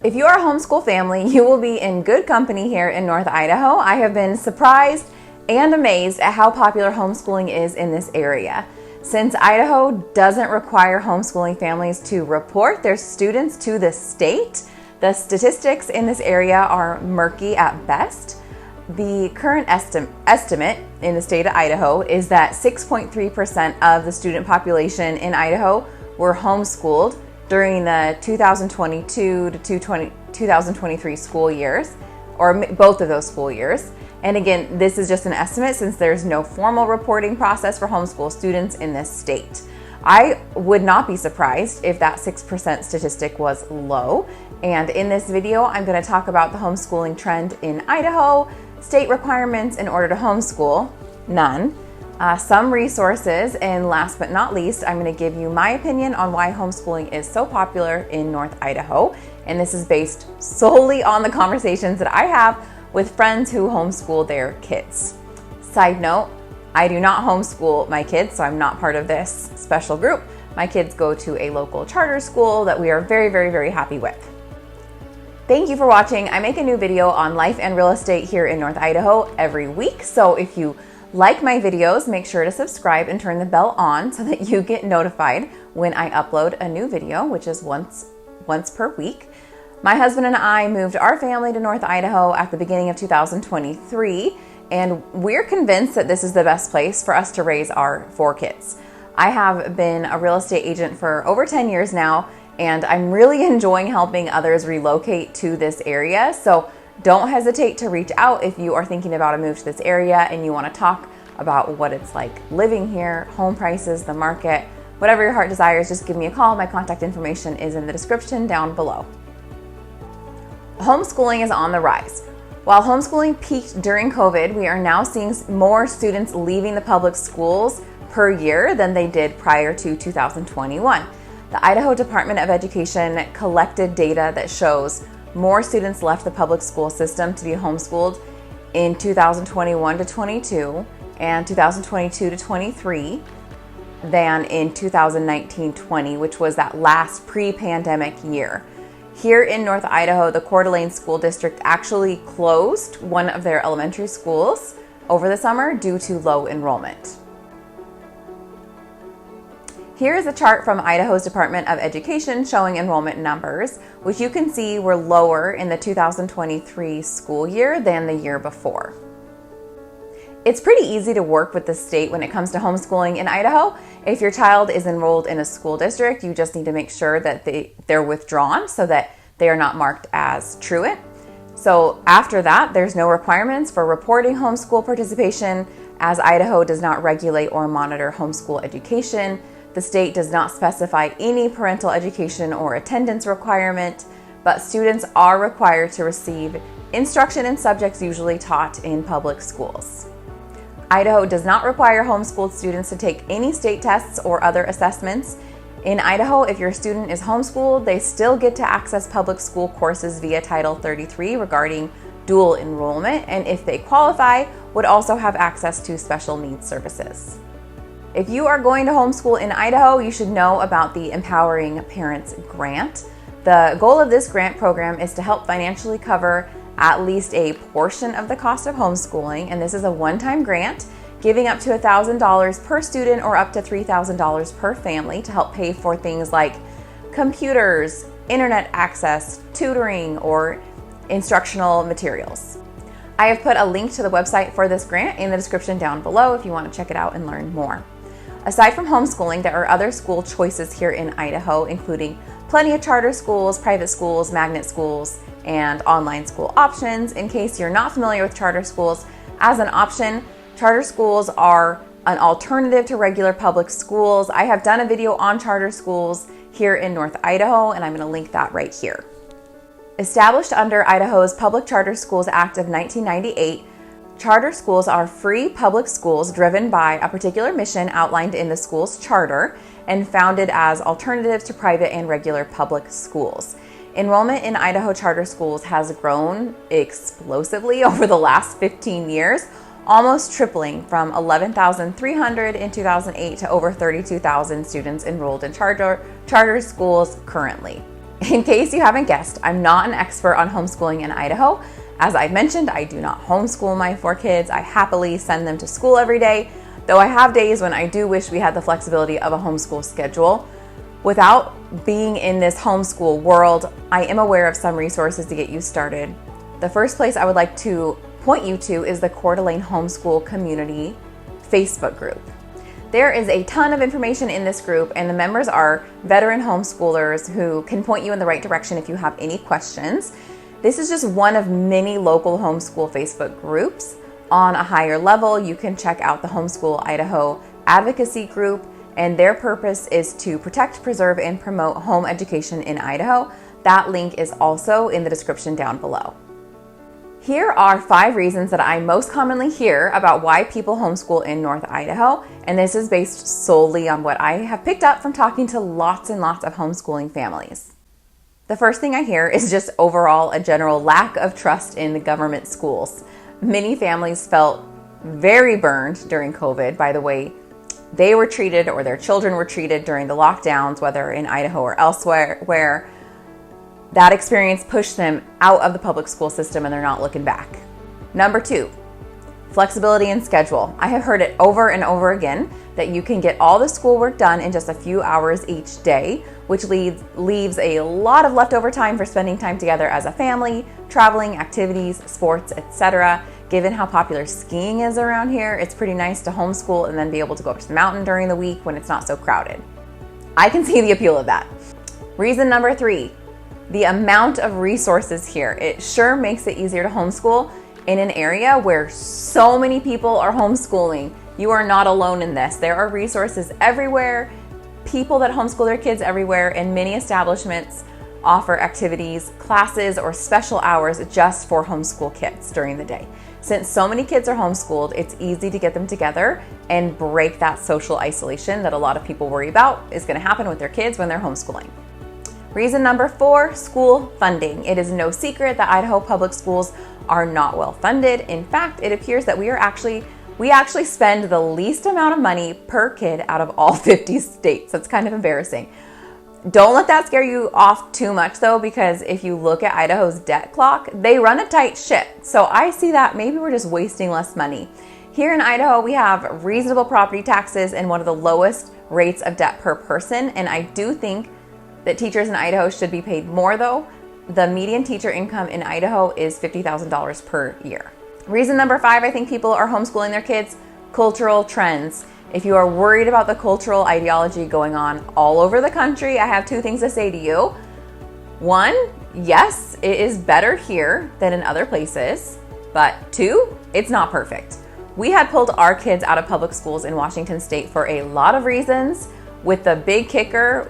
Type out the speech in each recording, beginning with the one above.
If you are a homeschool family, you will be in good company here in North Idaho. I have been surprised and amazed at how popular homeschooling is in this area. Since Idaho doesn't require homeschooling families to report their students to the state, the statistics in this area are murky at best. The current estimate in the state of Idaho is that 6.3% of the student population in Idaho were homeschooled during the 2022 to 2023 school years, or both of those school years. And again, this is just an estimate since there's no formal reporting process for homeschool students in this state. I would not be surprised if that 6% statistic was low. And in this video, I'm going to talk about the homeschooling trend in Idaho, state requirements in order to homeschool, none, some resources, and last but not least, I'm going to give you my opinion on why homeschooling is so popular in North Idaho. And this is based solely on the conversations that I have with friends who homeschool their kids. Side note, I do not homeschool my kids, so I'm not part of this special group. My kids go to a local charter school that we are very, very, very happy with. Thank you for watching. I make a new video on life and real estate here in North Idaho every week. So if you like my videos, make sure to subscribe and turn the bell on so that you get notified when I upload a new video, which is once per week. My husband and I moved our family to North Idaho at the beginning of 2023, and we're convinced that this is the best place for us to raise our 4 kids. I have been a real estate agent for over 10 years now, and I'm really enjoying helping others relocate to this area. So don't hesitate to reach out if you are thinking about a move to this area and you want to talk about what it's like living here, home prices, the market, whatever your heart desires, just give me a call. My contact information is in the description down below. Homeschooling is on the rise. While homeschooling peaked during COVID, we are now seeing more students leaving the public schools per year than they did prior to 2021. The Idaho Department of Education collected data that shows more students left the public school system to be homeschooled in 2021 to 22 and 2022 to 23 than in 2019-20, which was that last pre-pandemic year. Here in North Idaho, the Coeur d'Alene School District actually closed one of their elementary schools over the summer due to low enrollment. Here is a chart from Idaho's Department of Education showing enrollment numbers, which you can see were lower in the 2023 school year than the year before. It's pretty easy to work with the state when it comes to homeschooling in Idaho. If your child is enrolled in a school district, you just need to make sure that they're withdrawn so that they are not marked as truant. So after that, there's no requirements for reporting homeschool participation, as Idaho does not regulate or monitor homeschool education. The state does not specify any parental education or attendance requirement, but students are required to receive instruction in subjects usually taught in public schools. Idaho does not require homeschooled students to take any state tests or other assessments. In Idaho, if your student is homeschooled, they still get to access public school courses via Title 33 regarding dual enrollment, and if they qualify, would also have access to special needs services. If you are going to homeschool in Idaho, you should know about the Empowering Parents grant. The goal of this grant program is to help financially cover at least a portion of the cost of homeschooling, and this is a one-time grant, giving up to $1,000 per student or up to $3,000 per family to help pay for things like computers, internet access, tutoring, or instructional materials. I have put a link to the website for this grant in the description down below if you want to check it out and learn more. Aside from homeschooling, there are other school choices here in Idaho, including plenty of charter schools, private schools, magnet schools, and online school options. In case you're not familiar with charter schools, as an option, charter schools are an alternative to regular public schools. I have done a video on charter schools here in North Idaho, and I'm going to link that right here. Established under Idaho's Public Charter Schools Act of 1998, charter schools are free public schools driven by a particular mission outlined in the school's charter and founded as alternatives to private and regular public schools. Enrollment in Idaho charter schools has grown explosively over the last 15 years, almost tripling from 11,300 in 2008 to over 32,000 students enrolled in charter schools currently. In case you haven't guessed, I'm not an expert on homeschooling in Idaho. As I've mentioned, I do not homeschool my 4 kids. I happily send them to school every day, though I have days when I do wish we had the flexibility of a homeschool schedule. Without being in this homeschool world, I am aware of some resources to get you started. The first place I would like to point you to is the Coeur d'Alene Homeschool Community Facebook group. There is a ton of information in this group, and the members are veteran homeschoolers who can point you in the right direction if you have any questions. This is just one of many local homeschool Facebook groups. On a higher level, you can check out the Homeschool Idaho advocacy group, and their purpose is to protect, preserve, and promote home education in Idaho. That link is also in the description down below. Here are 5 reasons that I most commonly hear about why people homeschool in North Idaho, and this is based solely on what I have picked up from talking to lots and lots of homeschooling families. The first thing I hear is just overall a general lack of trust in the government schools. Many families felt very burned during COVID by the way they were treated or their children were treated during the lockdowns, whether in Idaho or elsewhere, where that experience pushed them out of the public school system and they're not looking back. Number 2, flexibility in schedule. I have heard it over and over again that you can get all the schoolwork done in just a few hours each day, which leaves a lot of leftover time for spending time together as a family, traveling, activities, sports, etc. Given how popular skiing is around here, it's pretty nice to homeschool and then be able to go up to the mountain during the week when it's not so crowded. I can see the appeal of that. Reason number 3, the amount of resources here. It sure makes it easier to homeschool in an area where so many people are homeschooling. You are not alone in this. There are resources everywhere, people that homeschool their kids everywhere, and many establishments offer activities, classes, or special hours just for homeschool kids during the day. Since so many kids are homeschooled, it's easy to get them together and break that social isolation that a lot of people worry about is going to happen with their kids when they're homeschooling. Reason number 4, school funding. It is no secret that Idaho public schools are not well funded. In fact, it appears that we actually spend the least amount of money per kid out of all 50 states. That's kind of embarrassing. Don't let that scare you off too much though, because if you look at Idaho's debt clock, they run a tight ship. So I see that maybe we're just wasting less money. Here in Idaho, we have reasonable property taxes and one of the lowest rates of debt per person. And I do think that teachers in Idaho should be paid more though. The median teacher income in Idaho is $50,000 per year. Reason number 5, I think people are homeschooling their kids, cultural trends. If you are worried about the cultural ideology going on all over the country, I have 2 things to say to you. 1, yes, it is better here than in other places, but 2, it's not perfect. We had pulled our kids out of public schools in Washington State for a lot of reasons, with the big kicker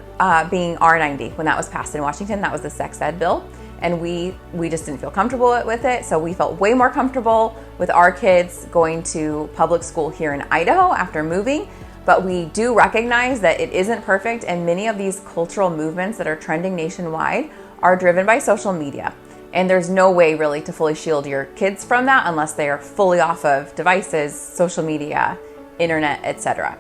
being R90. When that was passed in Washington, that was the sex ed bill. And we just didn't feel comfortable with it. So we felt way more comfortable with our kids going to public school here in Idaho after moving. But we do recognize that it isn't perfect, and many of these cultural movements that are trending nationwide are driven by social media. And there's no way really to fully shield your kids from that unless they are fully off of devices, social media, internet, etc.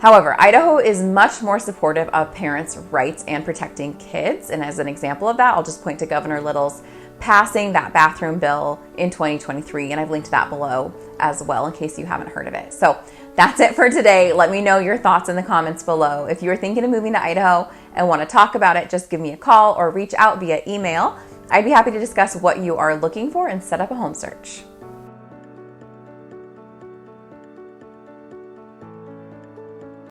However, Idaho is much more supportive of parents' rights and protecting kids. And as an example of that, I'll just point to Governor Little's passing that bathroom bill in 2023. And I've linked that below as well in case you haven't heard of it. So that's it for today. Let me know your thoughts in the comments below. If you're thinking of moving to Idaho and want to talk about it, just give me a call or reach out via email. I'd be happy to discuss what you are looking for and set up a home search.